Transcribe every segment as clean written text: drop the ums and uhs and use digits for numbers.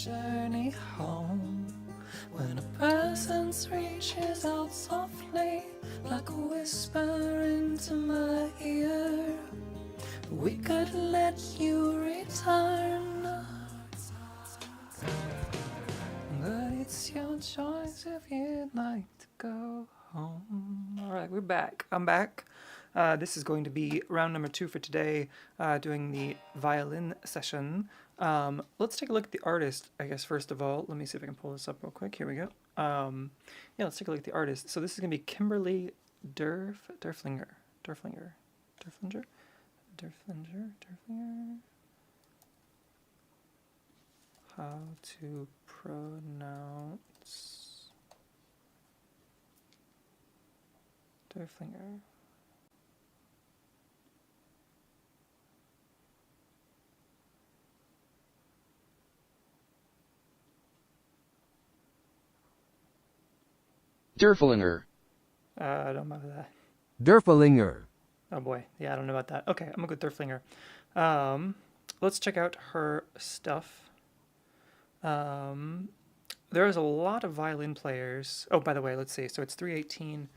journey home, when a presence reaches out softly like a whisper into my ear, we could let you return, but it's your choice if you'd like to go home. All right, we're back. I'm back. This is going to be round number 2 for today, doing the violin session. Let's take a look at the artist, I guess, first of all. Let me see if I can pull this up real quick. Here we go. Yeah, let's take a look at the artist. So this is going to be Kimberly Derflinger. How to pronounce Derflinger? Derflinger. I don't know that. Derflinger. Oh boy, yeah, I don't know about that. Okay, I'm gonna go with Derflinger. Let's check out her stuff. There's a lot of violin players. Oh, by the way, let's see. So it's 3:18,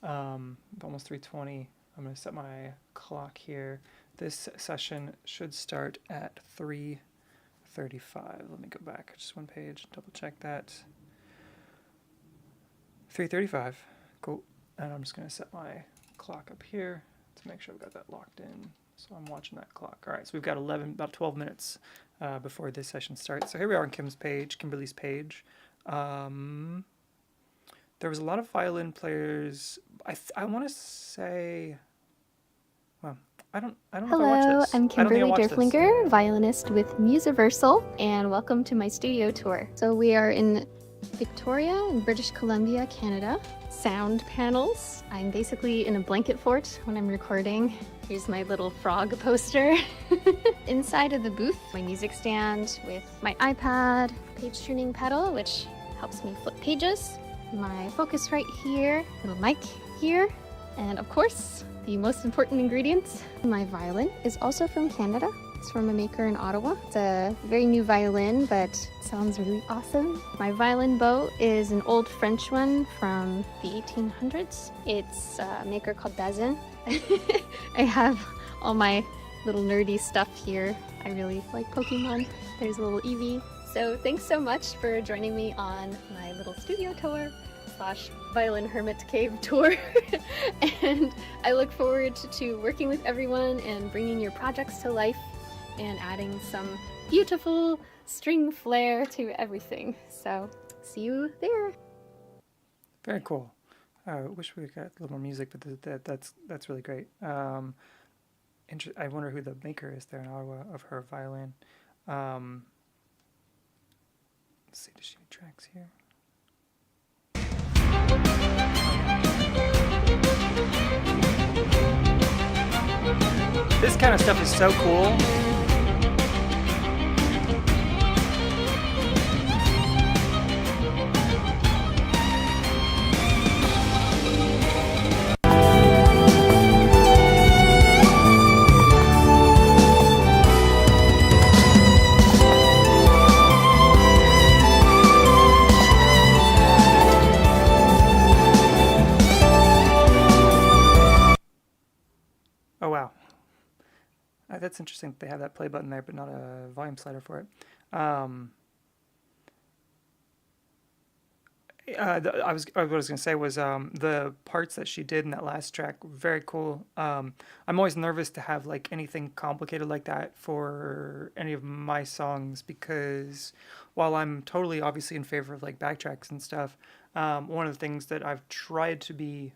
almost 3:20. I'm gonna set my clock here. This session should start at 3:35. Let me go back just one page, double check that. 3:35. Cool. And I'm just gonna set my clock up here to make sure I've got that locked in. So I'm watching that clock. All right, so we've got about 12 minutes before this session starts. So here we are on Kimberly's page. There was a lot of violin players. I want to say, well, I don't know if I watched Hello, this. I'm I don't think I Kimberly watched this. Derflinger, violinist with Musiversal, and welcome to my studio tour. So we are in Victoria in British Columbia, Canada. Sound panels. I'm basically in a blanket fort when I'm recording. Here's my little frog poster. Inside of the booth, my music stand with my iPad, page turning pedal, which helps me flip pages, my focus right here, little mic here, and of course, the most important ingredient, my violin is also from Canada. It's from a maker in Ottawa. It's a very new violin, but it sounds really awesome. My violin bow is an old French one from the 1800s. It's a maker called Bazin. I have all my little nerdy stuff here. I really like Pokemon. There's a little Eevee. So thanks so much for joining me on my little studio tour / violin hermit cave tour. And I look forward to working with everyone and bringing your projects to life and adding some beautiful string flair to everything. So see you there. Very cool. I wish we got a little more music, but that's really great. I wonder who the maker is there in Ottawa of her violin. Let's see, does she have tracks here? This kind of stuff is so cool. Oh wow, that's interesting that they have that play button there, but not a volume slider for it. What I was going to say was the parts that she did in that last track, very cool. I'm always nervous to have like anything complicated like that for any of my songs, because while I'm totally obviously in favor of like backtracks and stuff, one of the things that I've tried to be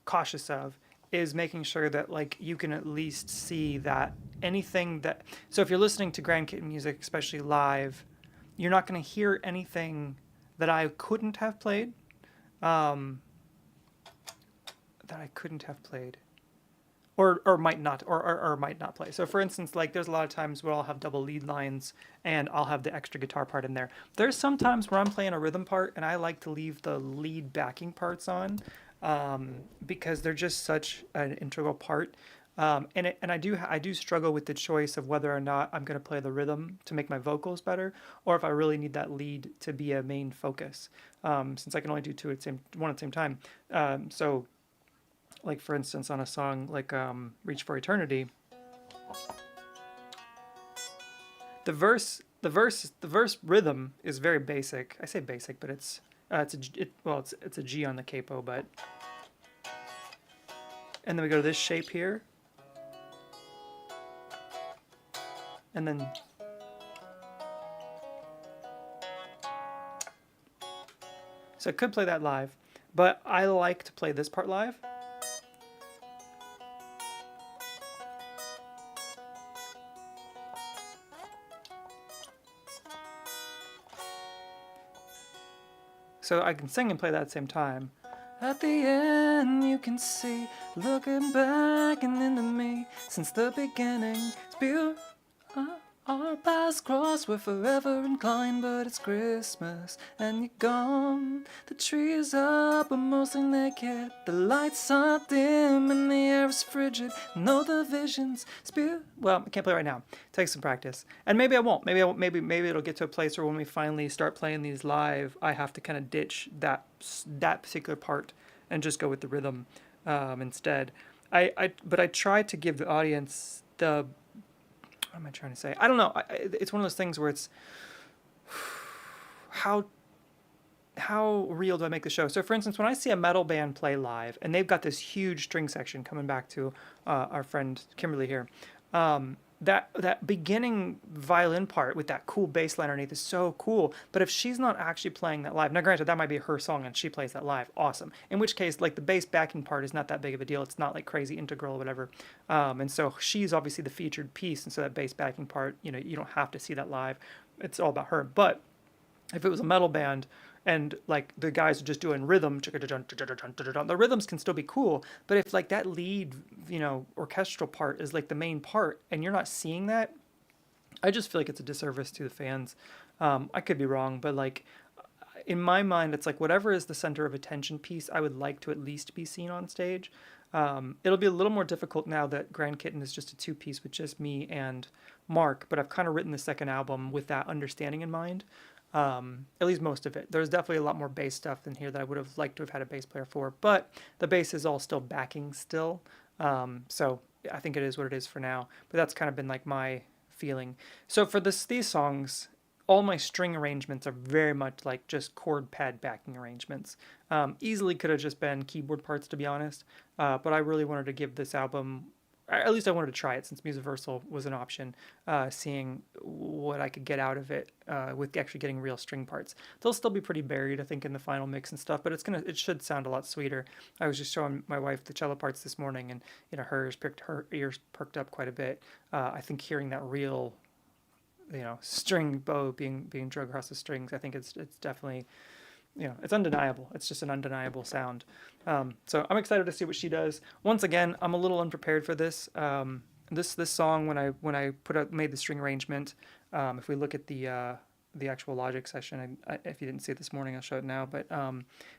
cautious of is making sure that like you can at least see that anything that, so if you're listening to GrandKitten music, especially live, you're not going to hear anything that I couldn't have played, or might not, or might not play. So for instance, like there's a lot of times where I'll have double lead lines and I'll have the extra guitar part in there. There's some times where I'm playing a rhythm part and I like to leave the lead backing parts on, because they're just such an integral part. And I do struggle with the choice of whether or not I'm going to play the rhythm to make my vocals better, or if I really need that lead to be a main focus. Since I can only do one at the same time. So, like for instance, on a song like "Reach for Eternity," the verse rhythm is very basic. I say basic, but it's a G on the capo, but and then we go to this shape here, and then so I could play that live, but I like to play this part live. So I can sing and play that at the same time. At the end you can see, looking back and into me, since the beginning, it's pure. Our paths cross, we're forever inclined, but it's Christmas and you're gone. The tree is up, but mostly naked. The lights are dim and the air is frigid. No, the visions spew. Well, I can't play right now. Take some practice, and maybe I won't. Maybe it'll get to a place where when we finally start playing these live, I have to kind of ditch that particular part and just go with the rhythm instead. But I try to give the audience the, what am I trying to say? I don't know. It's one of those things where it's how real do I make the show? So, for instance, when I see a metal band play live and they've got this huge string section, coming back to our friend Kimberly here, that beginning violin part with that cool bass line underneath is so cool. But if she's not actually playing that live, now granted that might be her song and she plays that live, awesome. In which case, like, the bass backing part is not that big of a deal. It's not like crazy integral or whatever. And so she's obviously the featured piece, and so that bass backing part, you don't have to see that live. It's all about her. But if it was a metal band and like the guys are just doing rhythm, the rhythms can still be cool. But if like that lead, orchestral part is like the main part and you're not seeing that, I just feel like it's a disservice to the fans. I could be wrong, but like in my mind, it's like whatever is the center of attention piece, I would like to at least be seen on stage. It'll be a little more difficult now that GrandKitten is just a two-piece with just me and Mark, but I've kind of written the second album with that understanding in mind. At least most of it. There's definitely a lot more bass stuff in here that I would have liked to have had a bass player for, but the bass is all still backing still. So I think it is what it is for now, but that's kind of been like my feeling. So for these songs, all my string arrangements are very much like just chord pad backing arrangements. Easily could have just been keyboard parts, to be honest, but I really wanted to give this album, at least I wanted to try it since Musiversal was an option, seeing what I could get out of it with actually getting real string parts. They'll still be pretty buried, I think, in the final mix and stuff, but it should sound a lot sweeter. I was just showing my wife the cello parts this morning, and her ears perked up quite a bit. I think hearing that real, string bow being drug across the strings, I think it's definitely, it's undeniable. It's just an undeniable sound. So I'm excited to see what she does. Once again, I'm a little unprepared for this. This song, when I made the string arrangement, if we look at the actual Logic session, if you didn't see it this morning, I'll show it now. But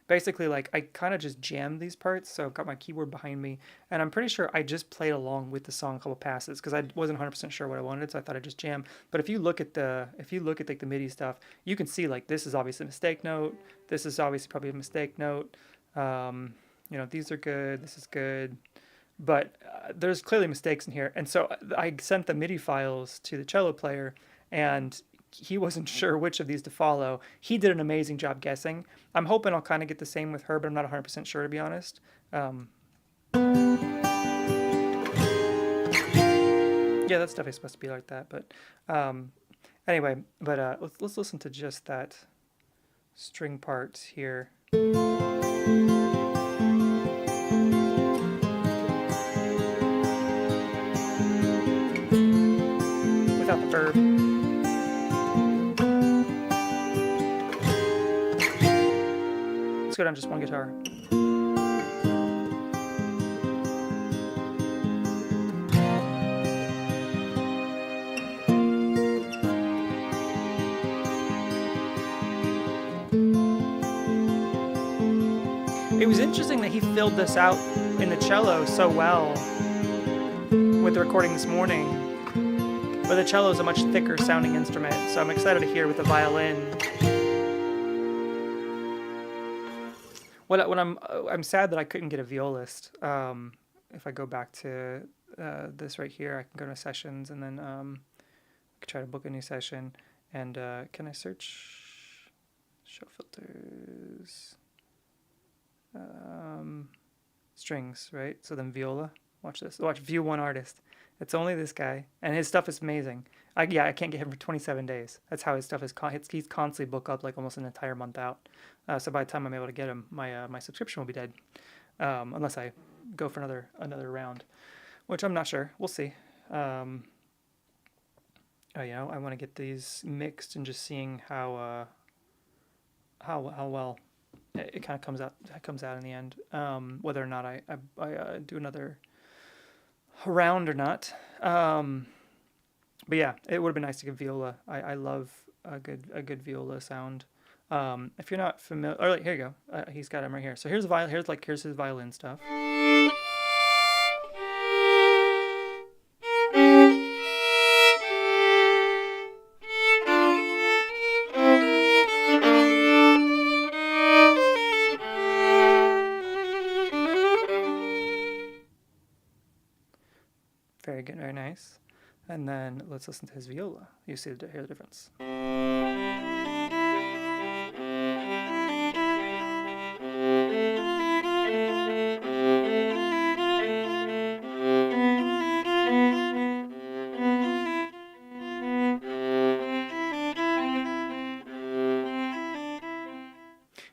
basically, like, I kind of just jammed these parts. So I've got my keyboard behind me, and I'm pretty sure I just played along with the song a couple passes because I wasn't 100% sure what I wanted, so I thought I'd just jam. But if you look at like the MIDI stuff, you can see like this is obviously a mistake note. This is obviously probably a mistake note. These are good. This is good. But there's clearly mistakes in here. And so I sent the MIDI files to the cello player, and he wasn't sure which of these to follow. He did an amazing job guessing. I'm hoping I'll kind of get the same with her, but I'm not 100% sure, to be honest. Yeah, that's definitely supposed to be like that. But anyway, let's listen to just that string part here. Without the verb. Let's go down just one guitar. It was interesting that he filled this out in the cello so well. with the recording this morning, but the cello is a much thicker sounding instrument, so I'm excited to hear with the violin. What I'm sad that I couldn't get a violist. If I go back to this right here, I can go to sessions and then I can try to book a new session. And can I search show filters? Strings, right? So then viola. Watch this. Watch view one artist. It's only this guy, and his stuff is amazing. I can't get him for 27 days. That's how his stuff is. He's constantly booked up like almost an entire month out. So by the time I'm able to get him, my subscription will be dead, unless I go for another round, which I'm not sure. We'll see. I want to get these mixed and just seeing how well it kind of comes out in the end. Whether or not I do another round or not. But yeah, it would have been nice to get viola. I love a good viola sound. If you're not familiar, or here you go. He's got him right here. So here's here's his violin stuff. Very good, very nice. And then let's listen to his viola. You hear the difference.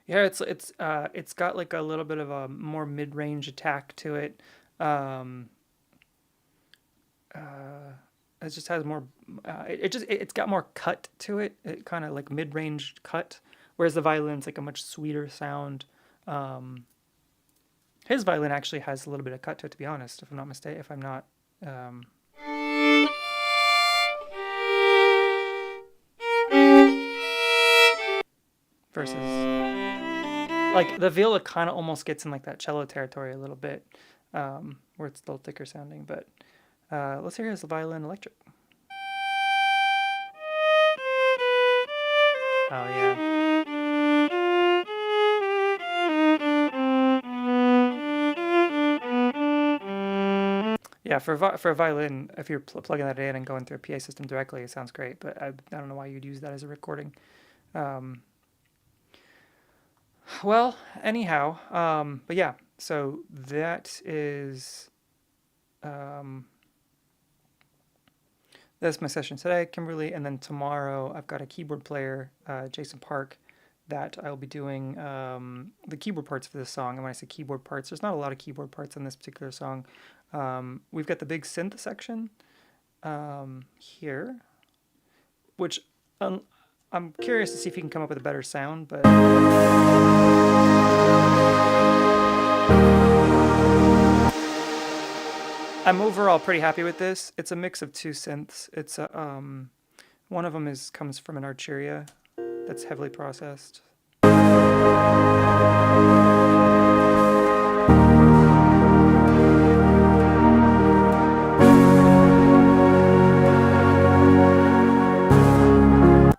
Yeah, it's got like a little bit of a more mid-range attack to it. It just has more. It's got more cut to it. It kind of like mid-range cut, whereas the violin's like a much sweeter sound. His violin actually has a little bit of cut to it, to be honest. If I'm not mistaken, if I'm not. Versus, like the viola kind of almost gets in like that cello territory a little bit, where it's a little thicker sounding. But let's hear his violin electric. Oh yeah. Yeah, for a violin, if you're plugging that in and going through a PA system directly, it sounds great. But I don't know why you'd use that as a recording. Well, anyhow, but yeah. So that is that's my session today, Kimberly, and then tomorrow I've got a keyboard player, Jason Park, that I'll be doing the keyboard parts for this song. And when I say keyboard parts, there's not a lot of keyboard parts on this particular song. We've got the big synth section here, which I'm curious to see if you can come up with a better sound, but I'm overall pretty happy with this. It's a mix of two synths. It's one of them comes from an Arturia that's heavily processed.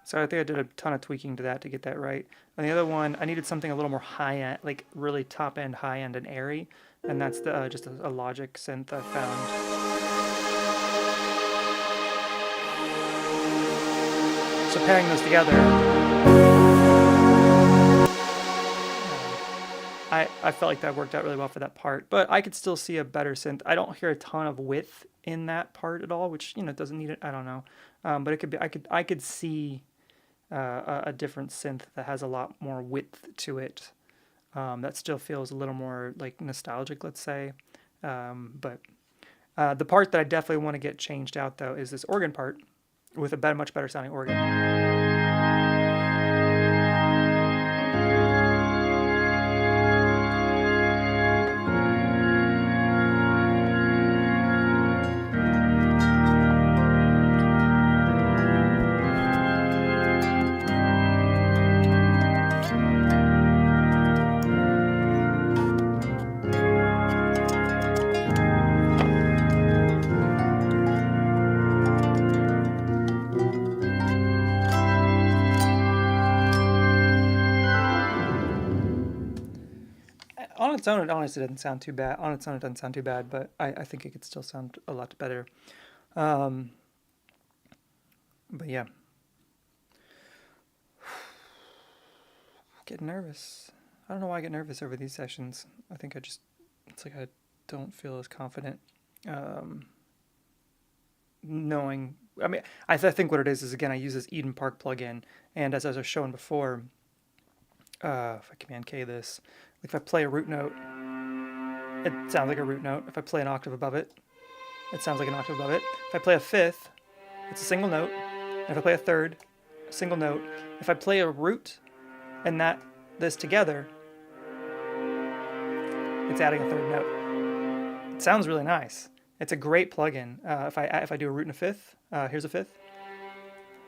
So I think I did a ton of tweaking to that to get that right. And the other one, I needed something a little more high-end, like really top-end, high-end, and airy. And that's just a Logic synth I found. So pairing those together, I felt like that worked out really well for that part. But I could still see a better synth. I don't hear a ton of width in that part at all, which doesn't need it. I don't know, but it could be. I could see a different synth that has a lot more width to it. That still feels a little more like nostalgic, let's say. But the part that I definitely want to get changed out, though, is this organ part with a much better sounding organ. On its own, it honestly doesn't sound too bad. On its own, it doesn't sound too bad, but I think it could still sound a lot better. Um, but yeah, getting nervous. I don't know why I get nervous over these sessions. I think it's like I don't feel as confident. Um, knowing, I mean, I think what it is again, I use this Eden Park plugin, and as I was showing before, if I Command K this, like if I play a root note, it sounds like a root note. If I play an octave above it, it sounds like an octave above it. If I play a fifth, it's a single note. And if I play a third, a single note. If I play a root and this together, it's adding a third note. It sounds really nice. It's a great plugin. If I do a root and a fifth, here's a fifth,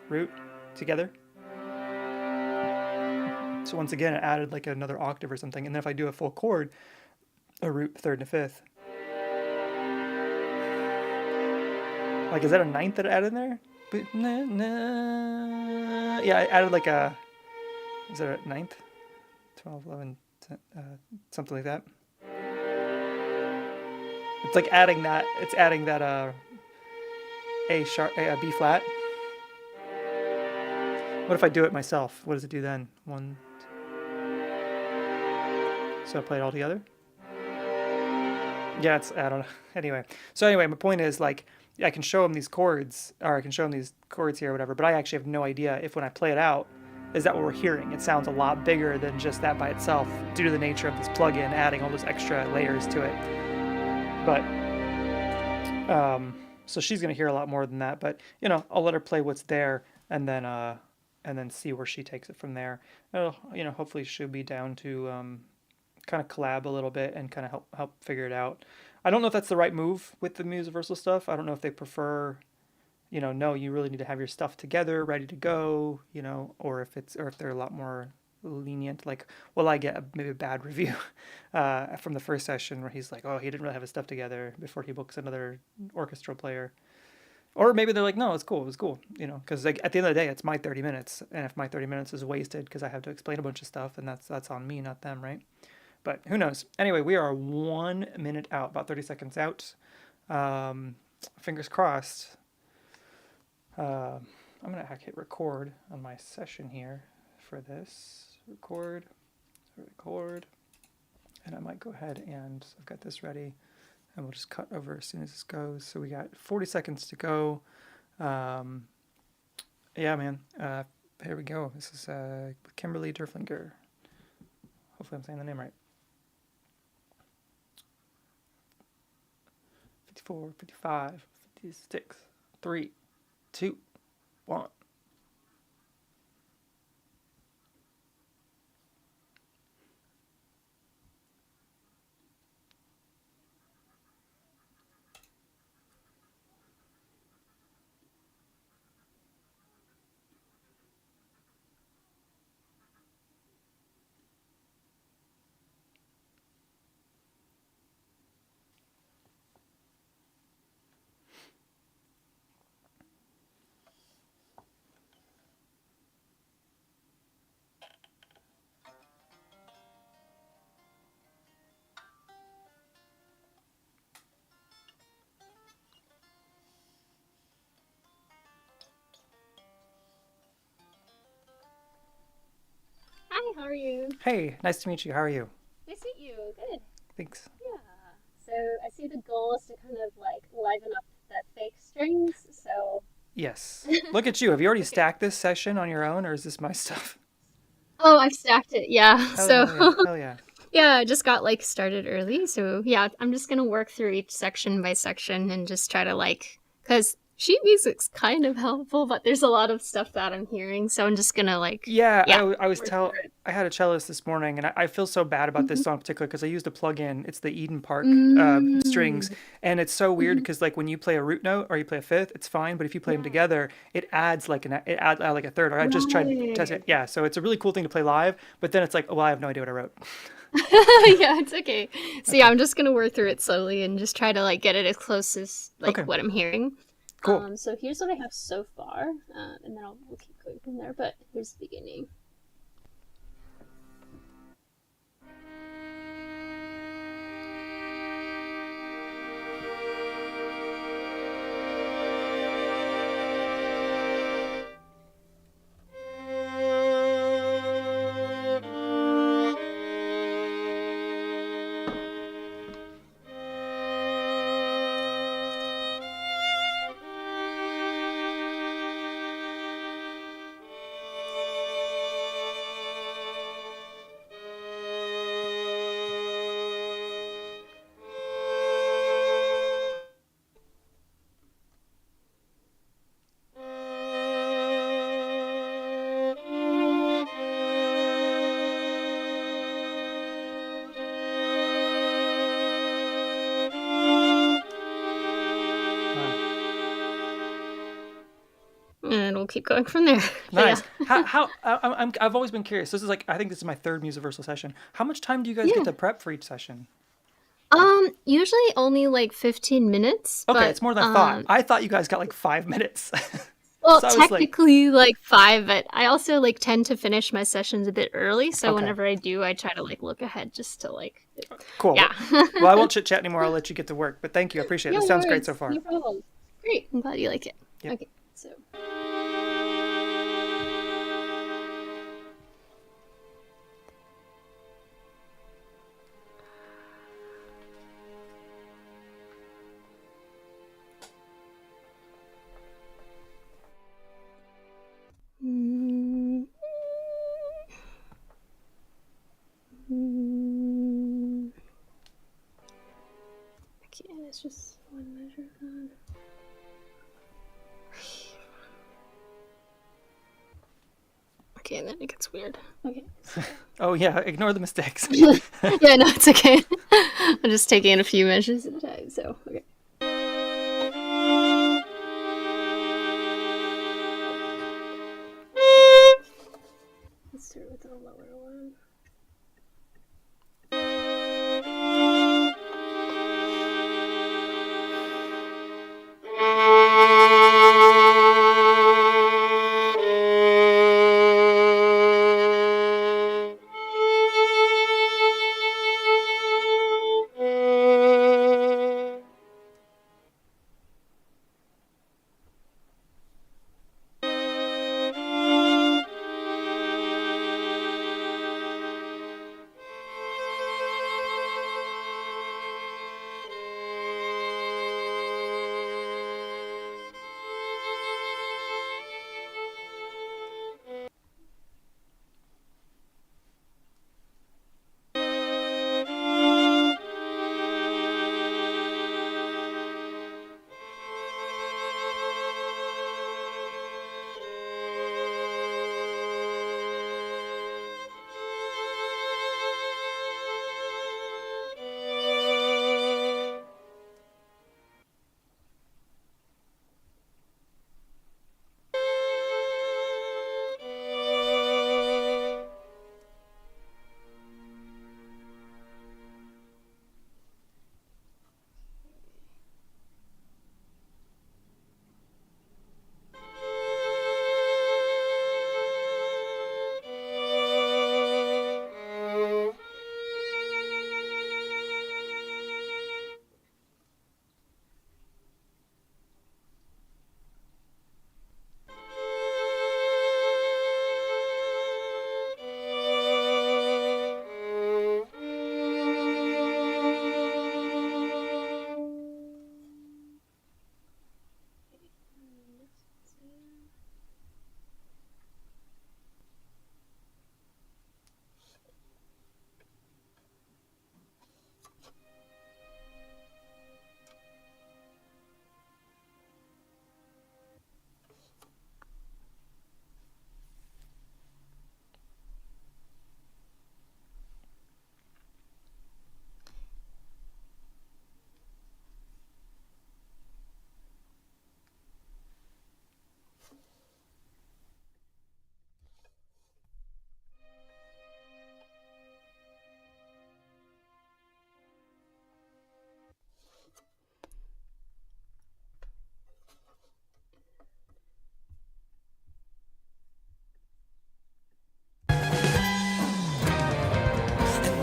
root together. So once again, it added like another octave or something. And then if I do a full chord, a root, third, and a fifth. Like, is that a ninth that it added in there? Yeah, I added like is that a ninth? 12, 11, 10, something like that. It's like adding that, A sharp, B flat. What if I do it myself? What does it do then? One, two. So I play it all together? Yeah, I don't know. Anyway, my point is like, I can show him these chords, or I can show him these chords here or whatever, but I actually have no idea if when I play it out, is that what we're hearing? It sounds a lot bigger than just that by itself due to the nature of this plugin adding all those extra layers to it. But, so she's going to hear a lot more than that, but, I'll let her play what's there and then see where she takes it from there. Hopefully she'll be down to, kind of collab a little bit and kind of help figure it out. I don't know if that's the right move with the Musiversal stuff. I don't know if they prefer, no, you really need to have your stuff together, ready to go, or if they're a lot more lenient. Like, well, I get maybe a bad review from the first session where he's like, oh, he didn't really have his stuff together before he books another orchestral player. Or maybe they're like, no, it's cool, it was cool, because like, at the end of the day, it's my 30 minutes, and if my 30 minutes is wasted because I have to explain a bunch of stuff, then that's on me, not them, right? But who knows? Anyway, we are 1 minute out, about 30 seconds out. Fingers crossed. I'm going to hit record on my session here for this. Record. And I might go ahead and I've got this ready. And we'll just cut over as soon as this goes. So we got 40 seconds to go. Yeah, man. Here we go. This is Kimberly Derflinger. Hopefully I'm saying the name right. 54, 55, 56, 3, 2, 1. Hi, how are you? Hey, nice to meet you. How are you? Nice to meet you. Good. Thanks. Yeah. So I see the goal is to kind of like liven up the fake strings. So Yes. Look at you. Have you already okay. stacked this session on your own, or is this my stuff? Oh, I've stacked it. Yeah. So Hell yeah. Hell yeah. yeah, I just got like started early. So yeah, I'm just gonna work through each section by section and just try to because sheet music's kind of helpful, but there's a lot of stuff that I'm hearing. So I'm just gonna Yeah, yeah, I work through it. I had a cellist this morning, and I feel so bad about this Mhm. song in particular because I used a plug-in. It's the Eden Park strings, Mm. and it's so weird Mhm. because like when you play a root note or you play a fifth, it's fine, but if you play them Yeah. together, it adds it adds like a third. Or I just tried testing it. Right. Yeah, so it's a really cool thing to play live, but then it's like, oh, well, I have no idea what I wrote. Yeah, it's okay. So yeah, Okay, I'm just gonna work through it slowly and just try to get it as close as okay, what I'm hearing. cool. So here's what I have so far, and then we'll keep going from there. But here's the beginning. keep going from there. But yeah. Nice. I've always been curious. I think this is my third Musiversal session. How much time do you guys get Yeah. to prep for each session? Usually only like 15 minutes, Okay, but it's more than I thought. I thought you guys got like 5 minutes. well, So I was like, technically like 5, but I also like tend to finish my sessions a bit early, so okay, whenever I do, I try to like look ahead just to like cool. yeah. Well, I won't chit chat anymore. I'll let you get to work. But thank you. I appreciate it. Yeah, This no sounds great so worries. far. No problem. Great. I'm glad you like it. Yep. Okay, so mm, mm, okay, it's just one measure on. Okay, and then it gets weird. Okay. Oh yeah, ignore the mistakes. Yeah, no, it's okay. I'm just taking a few measures at a time, so okay. Let's start with the lower one.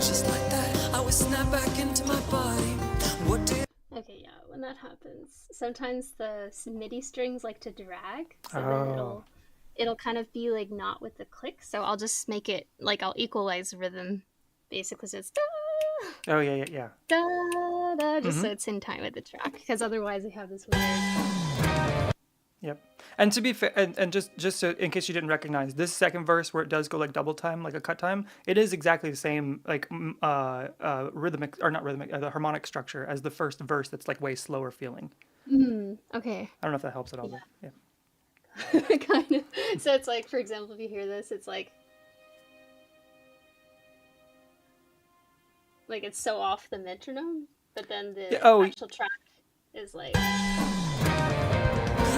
Just like that, I was snapped back into my body. What do you... Okay, yeah, when that happens, sometimes the MIDI strings like to drag, so then Oh. it'll kind of be like not with the click. So I'll just make it like I'll equalize rhythm, basically, so it's da Oh yeah, yeah, yeah. da da, just Mm-hmm. so it's in time with the track. Because otherwise, I have this weird. Yep. And to be fair, and just so in case you didn't recognize this second verse where it does go like double time, like a cut time, it is exactly the same like rhythmic or not rhythmic, the harmonic structure as the first verse. That's like way slower feeling. Okay. I don't know if that helps at all, but yeah. Kind of. So it's like, for example, if you hear this, it's like it's so off the metronome, but then the Yeah, oh, actual track is like.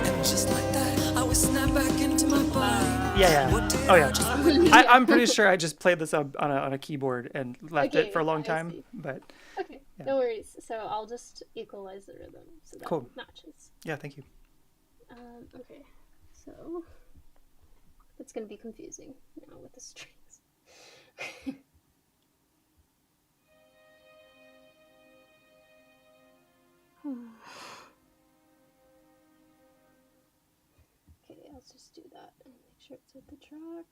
And just like that, I was snapped back into my body. Yeah, What yeah. did Oh I yeah. just witness? I'm pretty sure I just played this up on a keyboard and left it Okay, for a long I time, see. but Okay, yeah. no worries. So I'll just equalize the rhythm so that Cool. it matches. Yeah, thank you. Okay, so it's gonna be confusing now with the strings. Okay, let's just do that and make sure it's with the track.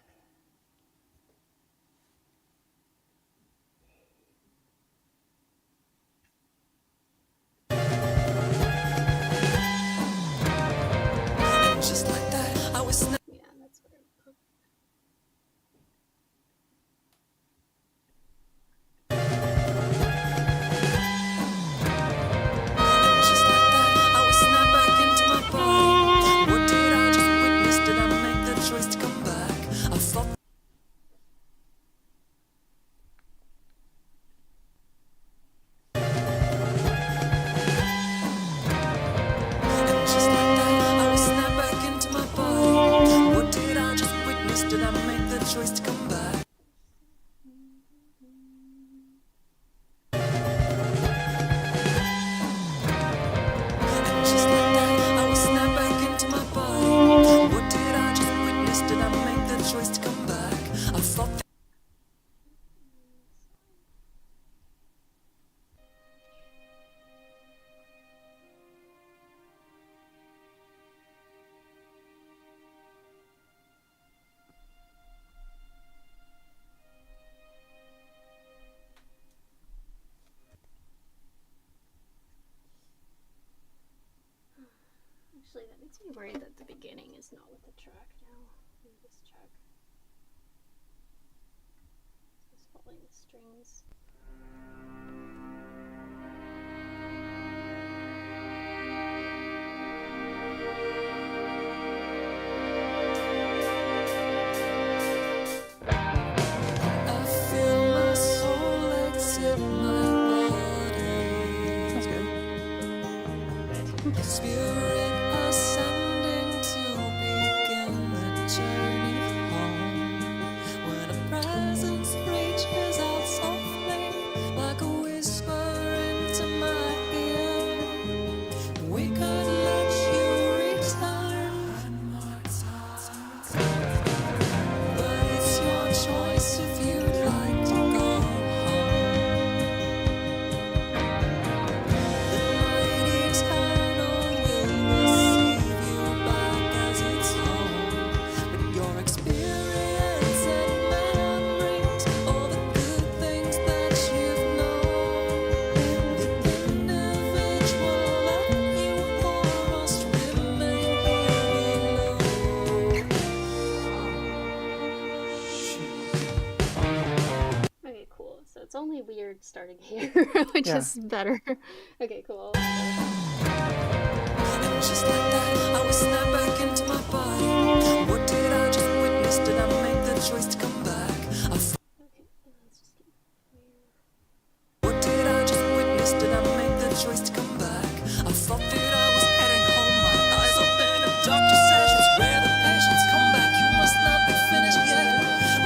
And just like that, I was snapped. Yeah, that's what And just like that, I was snapped back into my body. What did I just witness? Did I make the choice to come back? I thought. And just like that, I was snapped back into my body. What did I just witness? Did I make the choice to come back? And just like that, I was snapped back into my body. What did I just witness? Did I make the choice to come back? I thought. actually that makes me worried that the beginning is not with the track now. Let me just check. Just following the strings. I feel my soul exit my body. Sounds good. Spirit ascending to begin the journey home. When a presence reaches out softly, like a whisper into my ear, we could let you return one more time. But it's your choice if you'd like to go home. The night eternal will receive you back as its home. But your experience and memories, all the good things that you've known, the individual that you are must remain here below. Okay, cool. So it's only weird starting here, which Yeah. is better. Okay, cool. And just like that, I was snapped back into my body. What did I just witness? Did I make the choice to come back? I thought. Okay, let's just keep here. What did I just witness? Did I make the choice to come back? I thought that I was heading home. My eyes open and doctor sessions where the patients come back. You must not be finished yet.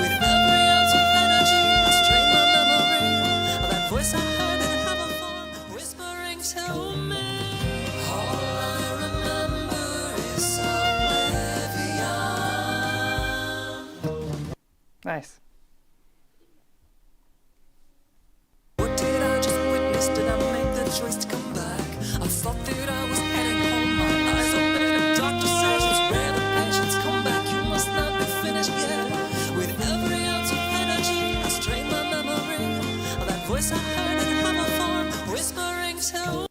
With every ounce of energy, I strain my memory of that voice I heard in heaven form, whispering to me. All I remember is oblivion. Nice. What did I just witness? Did I make the choice to come back? I thought that I was heading home. My eyes open and doctor sessions where the patients come back. You must not be finished yet. With every ounce of energy, I strain my memory of that voice I heard in heaven form, whispering to.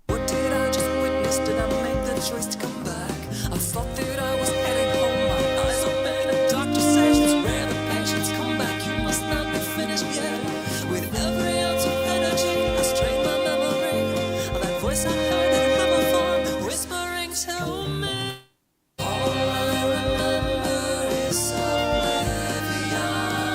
What did I just witness? Did I make the choice to come back? I thought that I was heading home. My eyes open and doctor sessions where the patients come back. You must not be finished yet. With every ounce of energy, I strain my memory of that voice I heard in heaven form, whispering to me. All I remember is oblivion.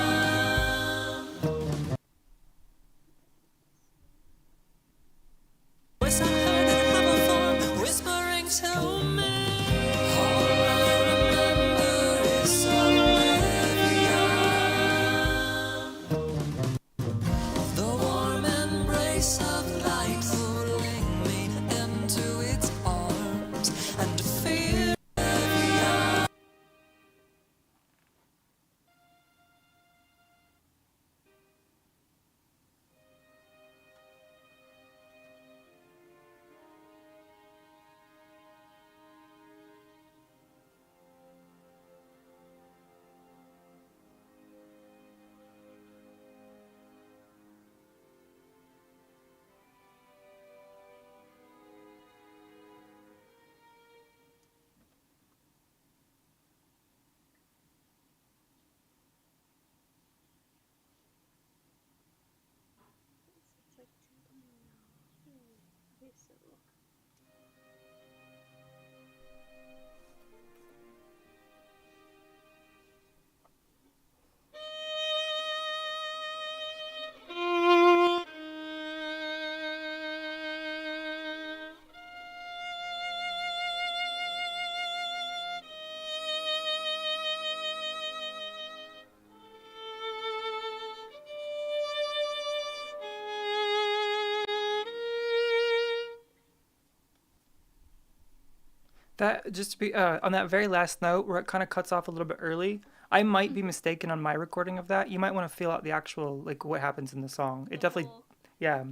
That just to be on that very last note where it kind of cuts off a little bit early. I might be mistaken on my recording of that. You might want to feel out the actual like what happens in the song. It definitely, yeah.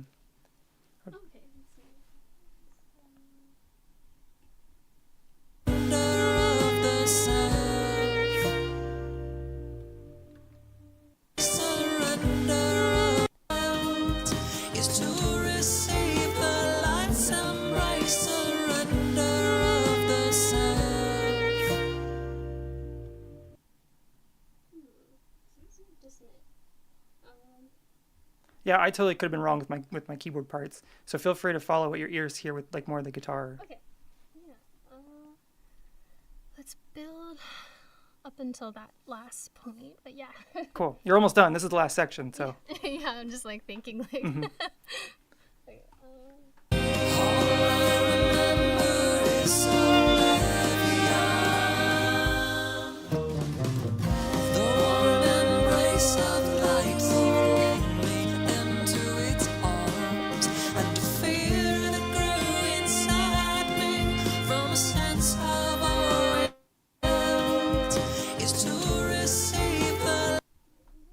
Of the South, surrender of is to receive the light's embrace. Surrender of the South. Yeah, I totally could have been wrong with my keyboard parts. So feel free to follow what your ears hear with like more of the guitar. Okay. Yeah. Let's build up until that last point. But yeah. Cool. You're almost done. This is the last section, so. Yeah, I'm just like thinking like. Mhm. Okay, All I remember is oblivion, the warm embrace of light pulled me into its arms, and fear that grew inside me from a sense of awe is to receive the.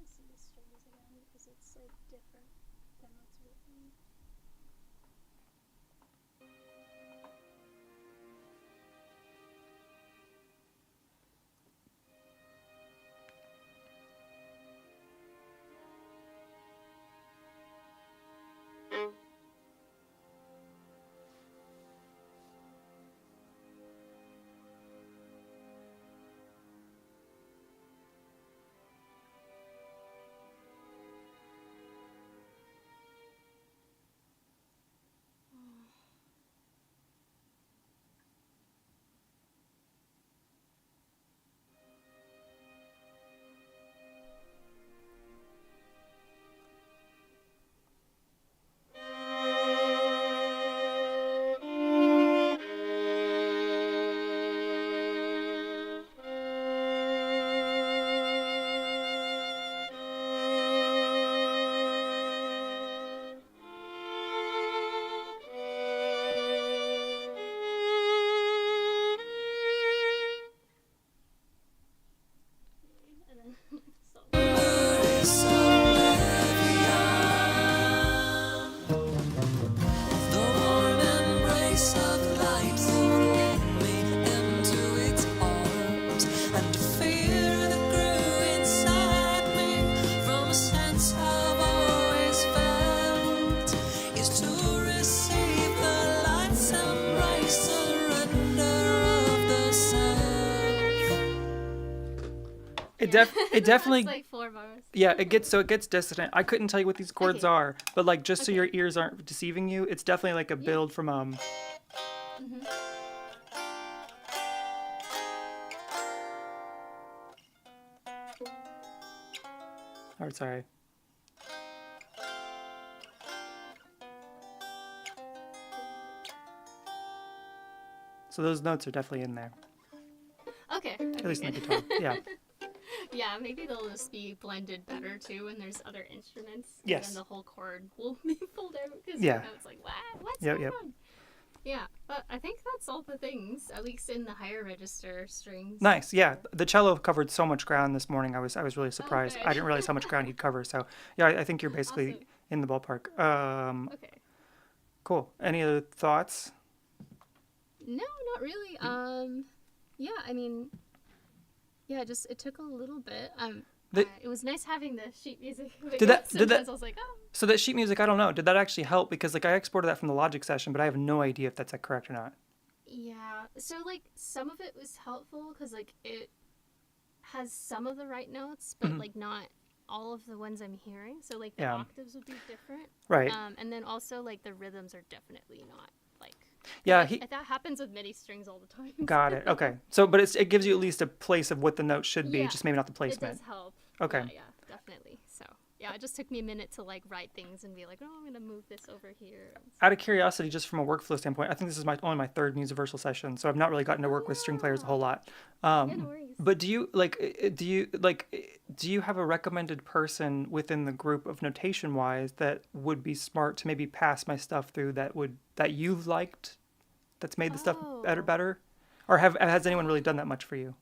see the strings again because it's like different than what's written. It definitely It's like 4 bars. yeah, it gets dissonant. I couldn't tell you what these chords Okay. are, but like just so your Okay. ears aren't deceiving you, it's definitely like a build from Mhm. oh sorry. So those notes are definitely in there. Okay. At least in the good. guitar. Yeah. Yeah, maybe they'll just be blended better too when there's other instruments. Yes. And the whole chord will be pulled out because Yeah. it's like, what? What's Yep, going yep. on? Yeah, but I think that's all the things, at least in the higher register strings. Nice. Yeah. The cello covered so much ground this morning. I was really surprised. Okay. I didn't realize how much ground he'd cover. So yeah, I think you're basically Awesome. in the ballpark. Okay. Cool. Any other thoughts? No, not really. Yeah, I mean, yeah, just it took a little bit. It was nice having the sheet music. Did that- Sometimes I was like, oh. So that sheet music, I don't know. Did that actually help? Because like I exported that from the Logic session, but I have no idea if that's correct or not. Yeah. So like some of it was helpful because like it has some of the right notes, but Mhm. like not all of the ones I'm hearing. So like the Yeah. octaves would be different. Right. And then also like the rhythms are definitely not Yeah, That happens with MIDI strings all the time. got it. Okay. So, but it gives you at least a place of what the note should be, Yeah, just maybe not the it does placement. help. Okay. Yeah, definitely. So yeah, it just took me a minute to like write things and be like, oh, I'm gonna move this over here. Out of curiosity, just from a workflow standpoint, I think this is only my third Musiversal session, so I've not really gotten to work with string players a whole lot. Yeah, no worries. But do you have a recommended person within the group of notation wise that would be smart to maybe pass my stuff through that you've liked, that's made the stuff better, or has anyone really done that much for you?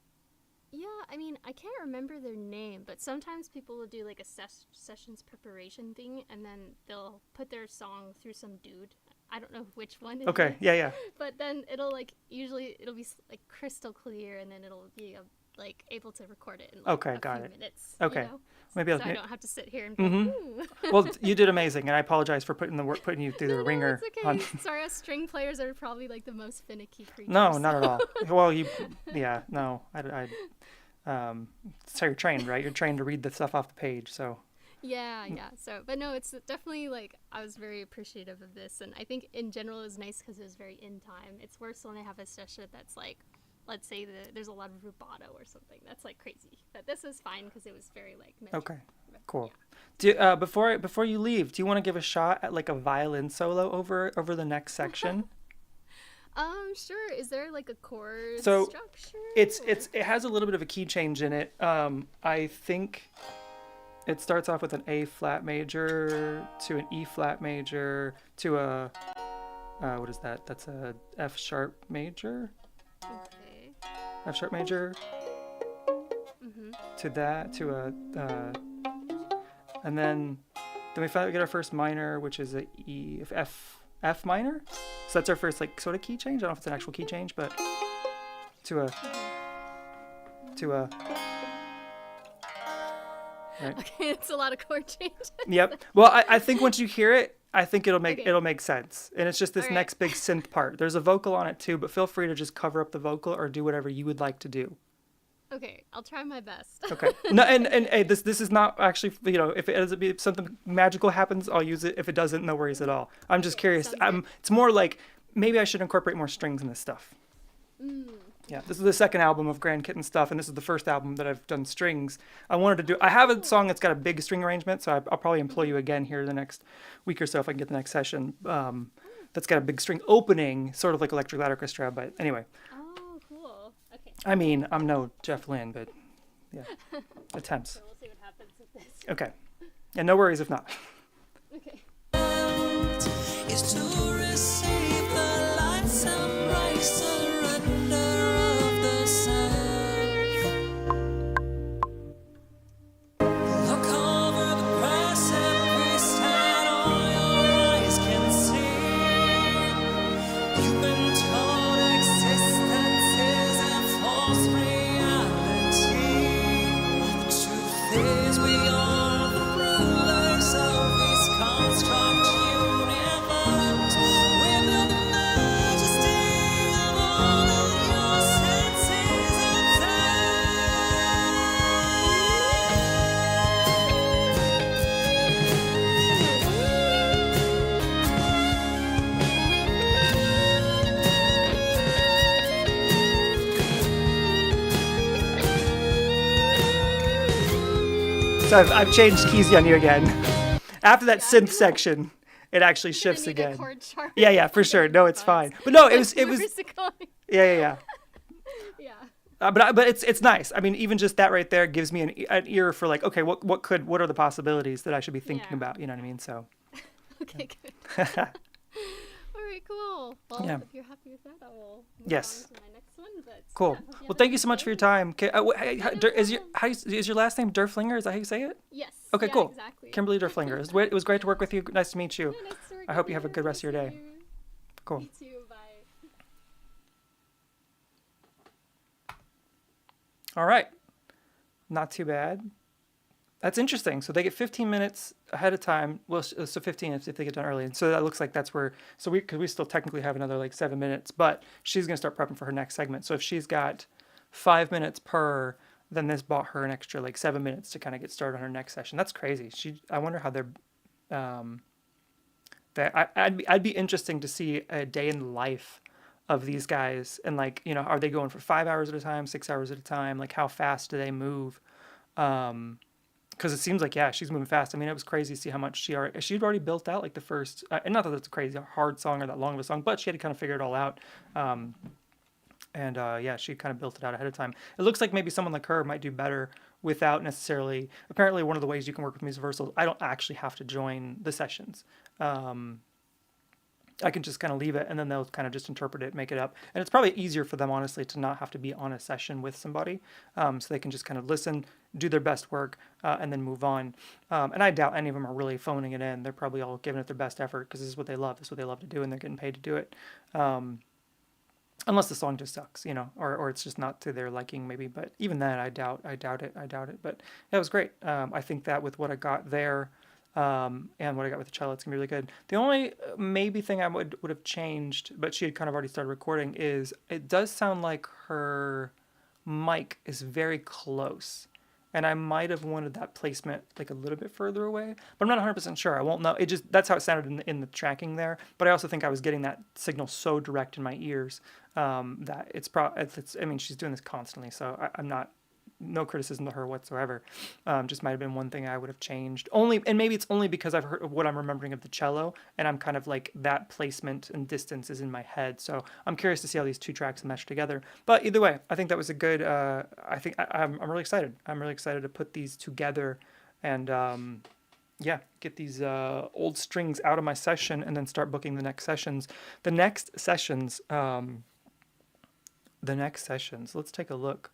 Yeah, I mean, I can't remember their name, but sometimes people will do like a sessions preparation thing, and then they'll put their song through some dude. I don't know which one. Okay, yeah. But then it'll like usually it'll be like crystal clear, and then it'll be like able to record it in like Okay, a got few it. minutes. Okay, You know? maybe So I don't have to sit here and be like, ooh. Well, you did amazing, and I apologize for putting you through the No, ringer. it's okay. Sorry, us string players are probably like the most finicky creatures. No, not at all. Well, no, it's how you're trained, right? You're trained to read the stuff off the page, so. Yeah. So, but no, it's definitely like I was very appreciative of this, and I think in general it was nice because it was very in time. It's worse when I have a session that's like, let's say there's a lot of rubato or something. That's like crazy. But this was fine because it was very like measured. Okay, cool. Yeah. Before you leave, do you want to give a shot at like a violin solo over the next section? Sure. Is there like a chord So structure? it has a little bit of a key change in it. I think it starts off with an A flat major to an E flat major to a what is that? That's a F sharp major. Okay. F sharp major. To that to a and then we get our first minor, which is a E F minor. So that's our first like sort of key change. I don't know if it's an actual key change, but to a right. Okay, it's a lot of chord changes. Yep. Well, I think once you hear it, I think it'll make sense. And it's just this All right. next big synth part. There's a vocal on it too, but feel free to just cover up the vocal or do whatever you would like to do. Okay, I'll try my best. Okay. No, and hey, this is not actually, if it ends up being something magical happens, I'll use it. If it doesn't, no worries at all. I'm just curious. It's more like maybe I should incorporate more strings in this stuff. Yeah, this is the second album of GrandKitten stuff, and this is the first album that I've done strings. I have a song that's got a big string arrangement, so I'll probably employ you again here the next week or so if I can get the next session. That's got a big string opening, sort of like Electric Light Orchestra, but anyway. Oh, cool. Okay. I mean, I'm no Jeff Lynne, but yeah, attempts. So we'll see what happens with this. Okay. And no worries if not. Okay. Is to receive the light sunrise surrender of the sun. Look over the precipice and all your eyes can see. You've been told existence is a false reality. The truth is we are the rulers of this construct universe. We build the majesty of all of your senses So I've changed keys on you again. After that synth section, it actually shifts Need a again. chord chart. Yeah, for sure. No, it's fine. But no, it was Where's it going? yeah. Yeah. But it's nice. I mean, even just that right there gives me an ear for like, okay, what are the possibilities that I should be thinking Yeah. about? You know what I mean? So Okay, good. All right, cool. Well, Yeah. if you're happy with that, I will move Yes. on to my next one. But cool. yeah, hope Well, have thank a you so good much for your day. time. Okay, is your last name Derflinger? Is that how you say it? Yes. Okay, yeah, cool. Exactly. Kimberly Derflinger. It was great to work with you. Nice to meet you. Yeah, nice to work I hope with you have a good rest of your Nice day. to meet you. Cool. Me too. Bye. All right. Not too bad. That's interesting. So they get 15 minutes ahead of time. Well, so 15 if they get done early. And so that looks like that's where, because we still technically have another like 7 minutes, but she's going to start prepping for her next segment. So if she's got 5 minutes per, then this bought her an extra like 7 minutes to kind of get started on her next session. That's crazy. I wonder how they're that I'd be interesting to see a day in the life of these guys, and like, you know, are they going for 5 hours at a time, 6 hours at a time? Like, how fast do they move? Because it seems like, yeah, she's moving fast. I mean, it was crazy to see how much she'd already built out like the first, and not that it's a crazy hard song or that long of a song, but she had to kind of figure it all out. And yeah, she kind of built it out ahead of time. It looks like maybe someone like her might do better without necessarily. Apparently, one of the ways you can work with Musiversal, I don't actually have to join the sessions. I can just kind of leave it, and then they'll kind of just interpret it, make it up. And it's probably easier for them, honestly, to not have to be on a session with somebody, so they can just kind of listen, do their best work, and then move on. And I doubt any of them are really phoning it in. They're probably all giving it their best effort because this is what they love. This is what they love to do, and they're getting paid to do it. Unless the song just sucks, you know, or it's just not to their liking, maybe. But even then, I doubt it. But yeah, it was great. I think that with what I got there, and what I got with the cello, it's gonna be really good. The only maybe thing I would have changed, but she had kind of already started recording, is it does sound like her mic is very close. And I might have wanted that placement like a little bit further away, but I'm not 100% sure. I won't know. It just, that's how it sounded in the tracking there. But I also think I was getting that signal so direct in my ears, that I mean, she's doing this constantly, so I'm not, no criticism to her whatsoever. Just might have been one thing I would have changed. Only, and maybe it's only because I've heard of what I'm remembering of the cello, and I'm kind of like, that placement and distance is in my head. So I'm curious to see how these two tracks mesh together. But either way, I think that was a good. I'm really excited. I'm really excited to put these together, and yeah, get these old strings out of my session, and then start booking the next sessions. The next sessions. Let's take a look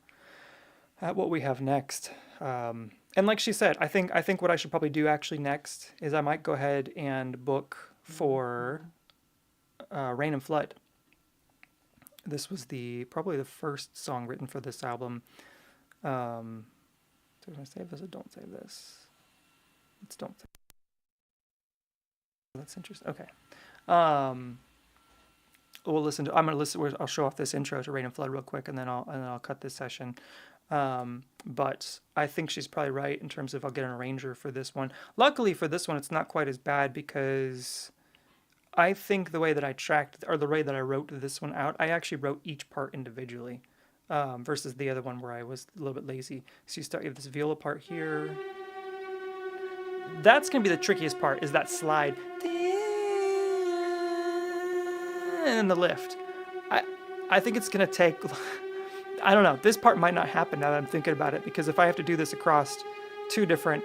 at what we have next. And like she said, I think what I should probably do actually next is I might go ahead and book for Rain and Flood. This was probably the first song written for this album. So I'm gonna save this or don't save this. Let's don't save. That's interesting. Okay. We'll listen to. I'm gonna listen. I'll show off this intro to Rain and Flood real quick, and then I'll cut this session. But I think she's probably right in terms of I'll get an arranger for this one. Luckily for this one, it's not quite as bad because I think the way that I tracked, or the way that I wrote this one out, I actually wrote each part individually, versus the other one where I was a little bit lazy. So you have this viola part here. That's gonna be the trickiest part, is that slide. And then the lift. I think it's gonna take, I don't know, this part might not happen now that I'm thinking about it, because if I have to do this across two different,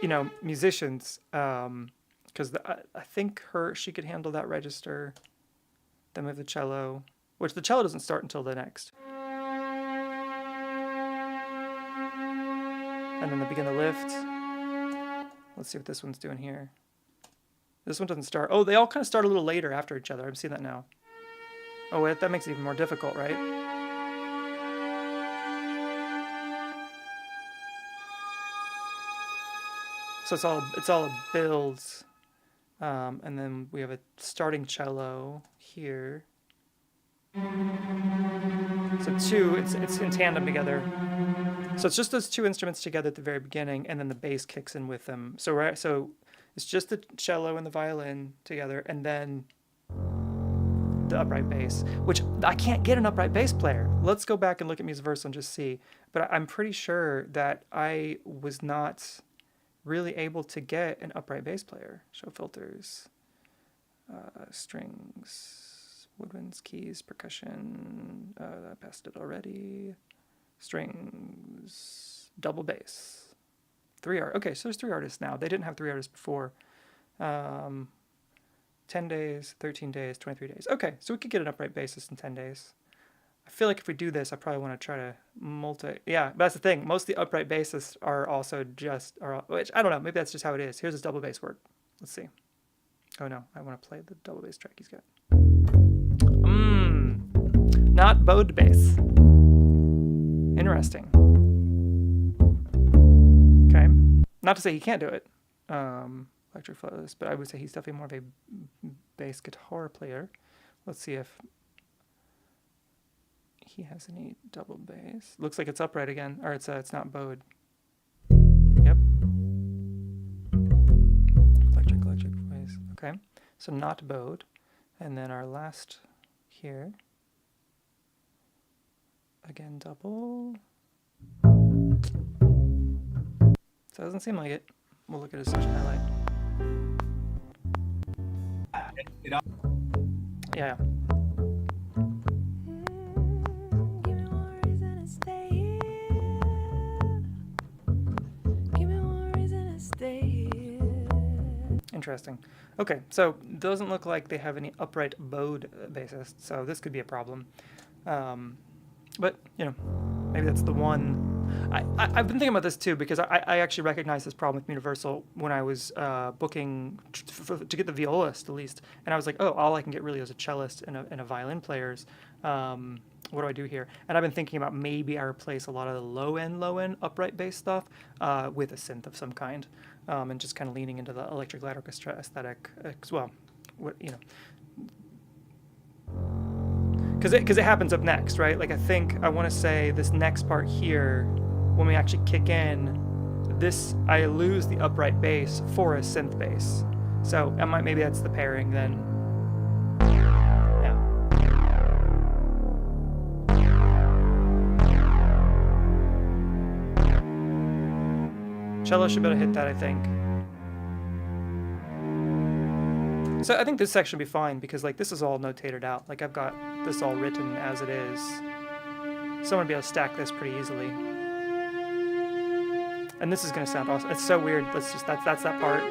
you know, musicians, because I think she could handle that register, then we have the cello, which the cello doesn't start until the next. And then they begin the lift. Let's see what this one's doing here. This one doesn't start. Oh, they all kind of start a little later after each other. I'm seeing that now. Oh, wait, that makes it even more difficult, right? So it's all builds, and then we have a starting cello here. So it's in tandem together. So it's just those two instruments together at the very beginning, and then the bass kicks in with them. So it's just the cello and the violin together, and then the upright bass, which I can't get an upright bass player. Let's go back and look at Musiversal and just see. But I'm pretty sure that I was not really able to get an upright bass player. Show filters, strings, woodwinds, keys, percussion. I passed it already. Strings, double bass, 3 art. Okay, so there's 3 artists now. They didn't have 3 artists before. 10 days, 13 days, 23 days. Okay, so we could get an upright bassist in 10 days. I feel like if we do this, I probably want to try to yeah, that's the thing. Most of the upright bassists are also which I don't know, maybe that's just how it is. Here's his double bass work. Let's see. Oh no, I want to play the double bass track he's got. Not bowed bass. Interesting. Okay. Not to say he can't do it. Electric flawless, but I would say he's definitely more of a bass guitar player. Let's see if he has any double bass. Looks like it's upright again, or it's not bowed. Yep. Electric voice. Okay, so not bowed. And then our last here. Again, double. So it doesn't seem like it. We'll look at his session highlight. Yeah. Give me one reason to stay here. Give me one reason to stay here. Interesting. Okay, so doesn't look like they have any upright bowed bassists, so this could be a problem. But, you know, maybe that's the one. I've been thinking about this too, because I actually recognized this problem with Musiversal when I was booking to get the violist at least, and I was like, oh, all I can get really is a cellist and a violin players. What do I do here? And I've been thinking about maybe I replace a lot of the low end upright bass stuff with a synth of some kind, and just kind of leaning into the electric light orchestra aesthetic as well. What, you know. Because it happens up next, right? Like, I think I want to say this next part here, when we actually kick in, I lose the upright bass for a synth bass. So maybe that's the pairing then. Yeah. Cello should be able to hit that, I think. So I think this section will be fine, because like this is all notated out. Like I've got this all written as it is. So I'm gonna be able to stack this pretty easily. And this is gonna sound awesome. It's so weird. That's that part.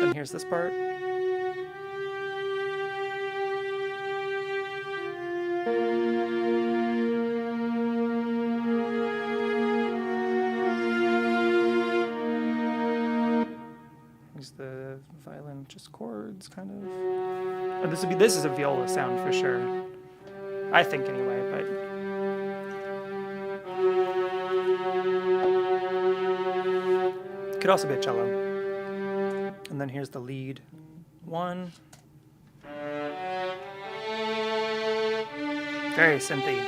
Then here's this part. Here's the violin, just chords, kind of. And this is a viola sound for sure. I think anyway, but. Could also be a cello. And then here's the lead one. Very synthy.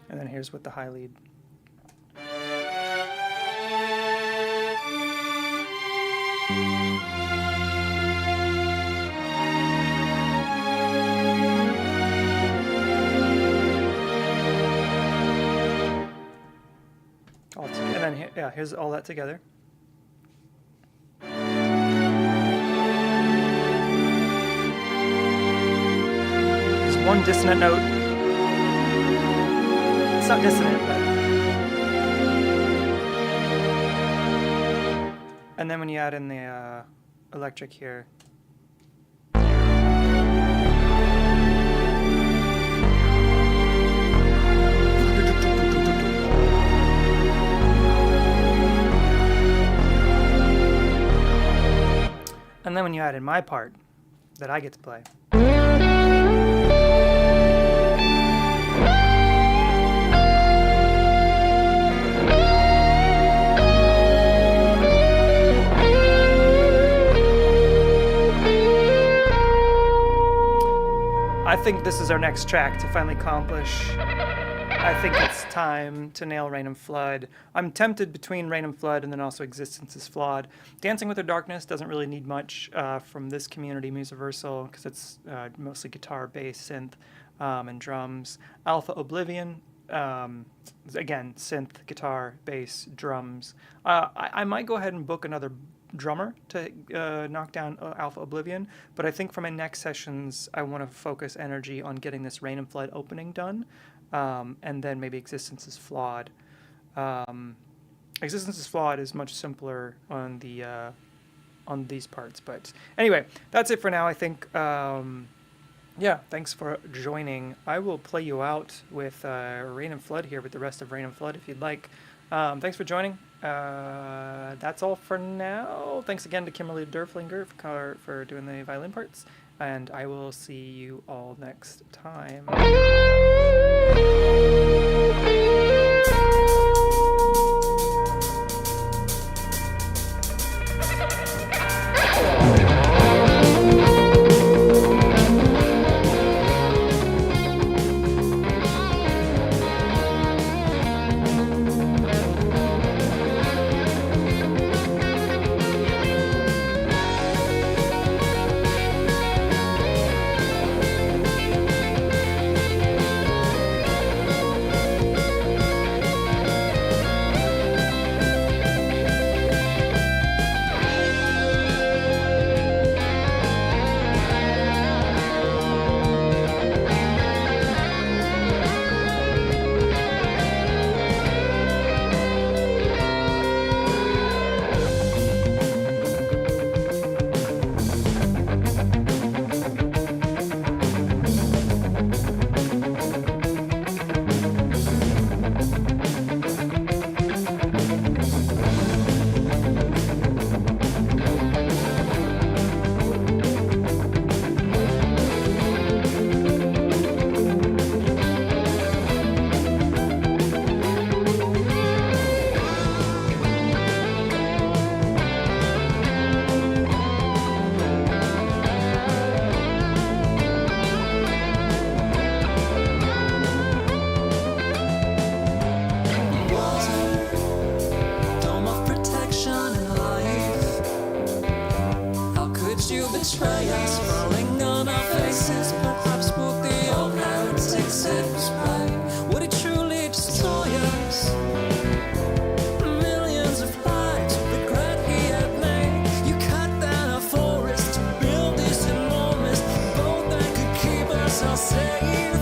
And then here's with the high lead. And then yeah, here's all that together. There's one dissonant note. It's not dissonant, but. And then when you add in the electric here. And then when you add in my part that I get to play. I think this is our next track to finally accomplish. I think it's time to nail Rain and Flood. I'm tempted between Rain and Flood and then also Existence is Flawed. Dancing with the Darkness doesn't really need much from this community, Musiversal, because it's mostly guitar, bass, synth, and drums. Alpha Oblivion, again, synth, guitar, bass, drums. I might go ahead and book another drummer to knock down Alpha Oblivion, but I think for my next sessions, I want to focus energy on getting this Rain and Flood opening done. And then maybe Existence is Flawed. Existence is Flawed is much simpler on the on these parts. But anyway, that's it for now, I think. Yeah, thanks for joining. I will play you out with Rain and Flood here with the rest of Rain and Flood if you'd like. Thanks for joining. That's all for now. Thanks again to Kimberly Derflinger for doing the violin parts. And I will see you all next time. betray us, falling on our faces. Perhaps would the old heretics it was right? Would it truly destroy us? Millions of lives of regret he had made. You cut down a forest to build this enormous boat that could keep us all safe.